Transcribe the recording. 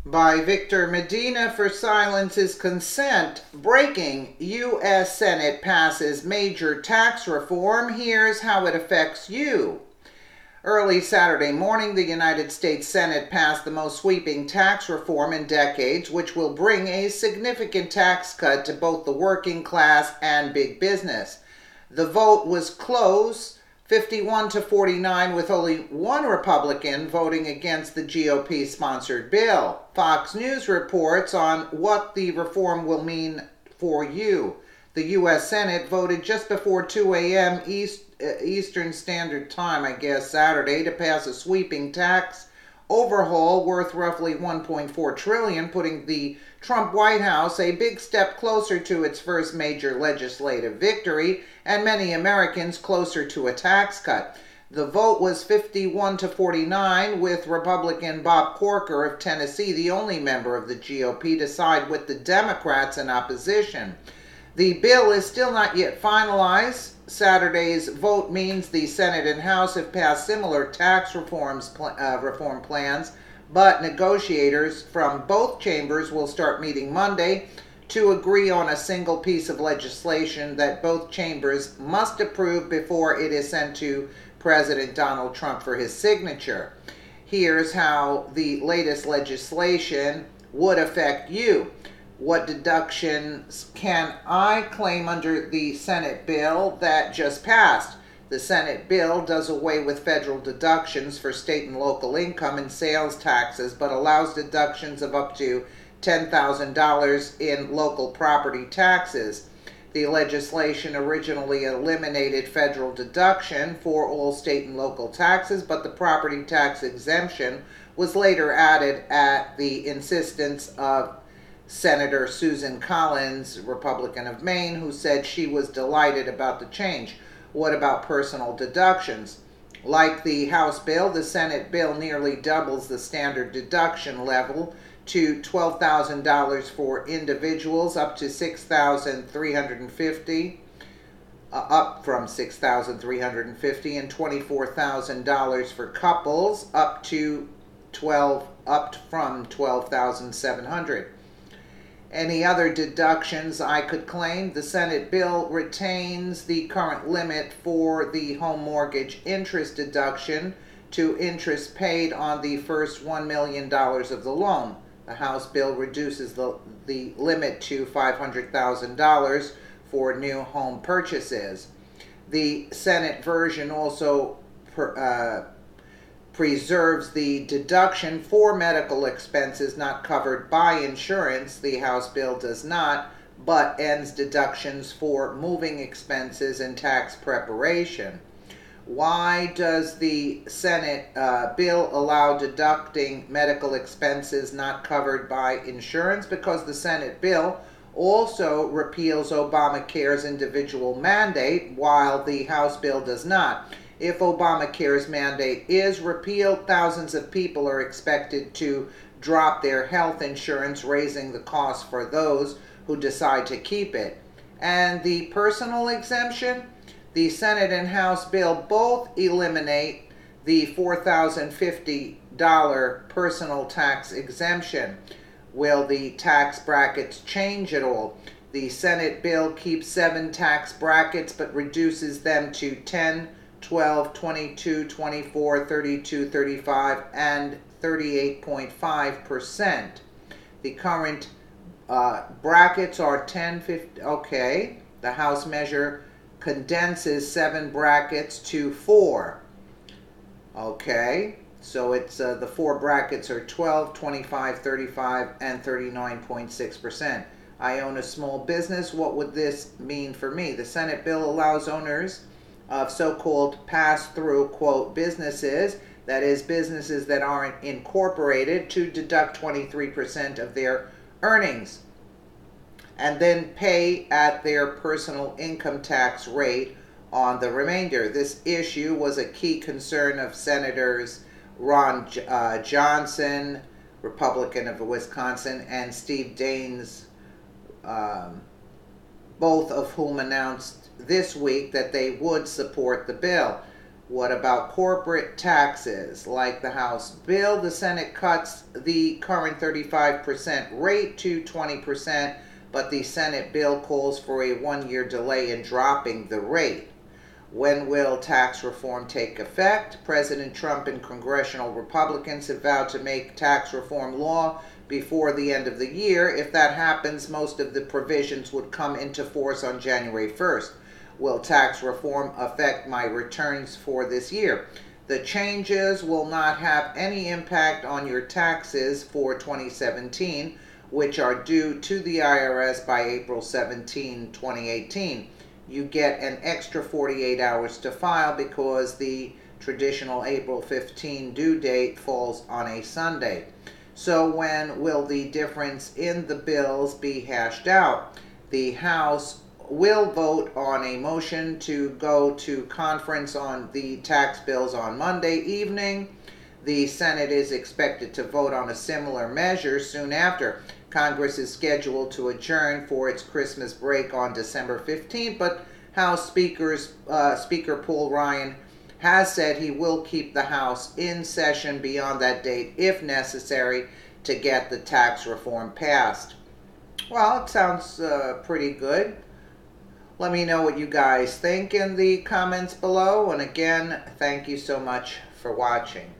By Victor Medina for silence is consent. Breaking: U.S. Senate passes major tax reform. Here's how it affects you. Early Saturday morning, the United States Senate passed the most sweeping tax reform in decades, which will bring a significant tax cut to both the working class and big business. The vote was close, 51 to 49, with only one Republican voting against the GOP-sponsored bill. Fox News reports on what the reform will mean for you. The U.S. Senate voted just before 2 a.m. Eastern Standard Time, Saturday, to pass a sweeping tax overhaul worth roughly $1.4 trillion, putting the Trump White House a big step closer to its first major legislative victory, and many Americans closer to a tax cut. The vote was 51 to 49, with Republican Bob Corker of Tennessee, the only member of the GOP, to side with the Democrats in opposition. The bill is still not yet finalized. Saturday's vote means the Senate and House have passed similar tax reform plans, but negotiators from both chambers will start meeting Monday to agree on a single piece of legislation that both chambers must approve before it is sent to President Donald Trump for his signature. Here's how the latest legislation would affect you. What deductions can I claim under the Senate bill that just passed? The Senate bill does away with federal deductions for state and local income and sales taxes, but allows deductions of up to $10,000 in local property taxes. The legislation originally eliminated federal deduction for all state and local taxes, but the property tax exemption was later added at the insistence of Senator Susan Collins, Republican of Maine, who said she was delighted about the change. What about personal deductions? Like the House bill, the Senate bill nearly doubles the standard deduction level to $12,000 for individuals, up to $6,350, up from $6,350, and $24,000 for couples, up from $12,700. Any other deductions I could claim? The Senate bill retains the current limit for the home mortgage interest deduction to interest paid on the first $1 million of the loan. The House bill reduces the limit to $500,000 for new home purchases. The Senate version also preserves the deduction for medical expenses not covered by insurance. The House bill does not, but ends deductions for moving expenses and tax preparation. Why does the Senate bill allow deducting medical expenses not covered by insurance? Because the Senate bill also repeals Obamacare's individual mandate, while the House bill does not. If Obamacare's mandate is repealed, thousands of people are expected to drop their health insurance, raising the cost for those who decide to keep it. And the personal exemption? The Senate and House bill both eliminate the $4,050 personal tax exemption. Will the tax brackets change at all? The Senate bill keeps 7 tax brackets but reduces them to 10, 12, 22, 24, 32, 35, and 38.5%. The current brackets are 10, 50, okay. The House measure condenses 7 brackets to 4. Okay, so it's the 4 brackets are 12, 25, 35, and 39.6%. I own a small business. What would this mean for me? The Senate bill allows owners of so-called pass-through, quote, businesses, that is, businesses that aren't incorporated, to deduct 23% of their earnings and then pay at their personal income tax rate on the remainder. This issue was a key concern of Senators Ron Johnson, Republican of Wisconsin, and Steve Daines, both of whom announced this week that they would support the bill. What about corporate taxes? Like the House bill, the Senate cuts the current 35% rate to 20%, but the Senate bill calls for a 1-year delay in dropping the rate. When will tax reform take effect? President Trump and congressional Republicans have vowed to make tax reform law before the end of the year. If that happens, most of the provisions would come into force on January 1st. Will tax reform affect my returns for this year? The changes will not have any impact on your taxes for 2017, which are due to the IRS by April 17, 2018. You get an extra 48 hours to file because the traditional April 15 due date falls on a Sunday. So when will the difference in the bills be hashed out? The House will vote on a motion to go to conference on the tax bills on Monday evening. The Senate is expected to vote on a similar measure soon after. Congress is scheduled to adjourn for its Christmas break on December 15th, but House Speaker Paul Ryan has said he will keep the House in session beyond that date if necessary to get the tax reform passed. Well, it sounds pretty good. Let me know what you guys think in the comments below. And again, thank you so much for watching.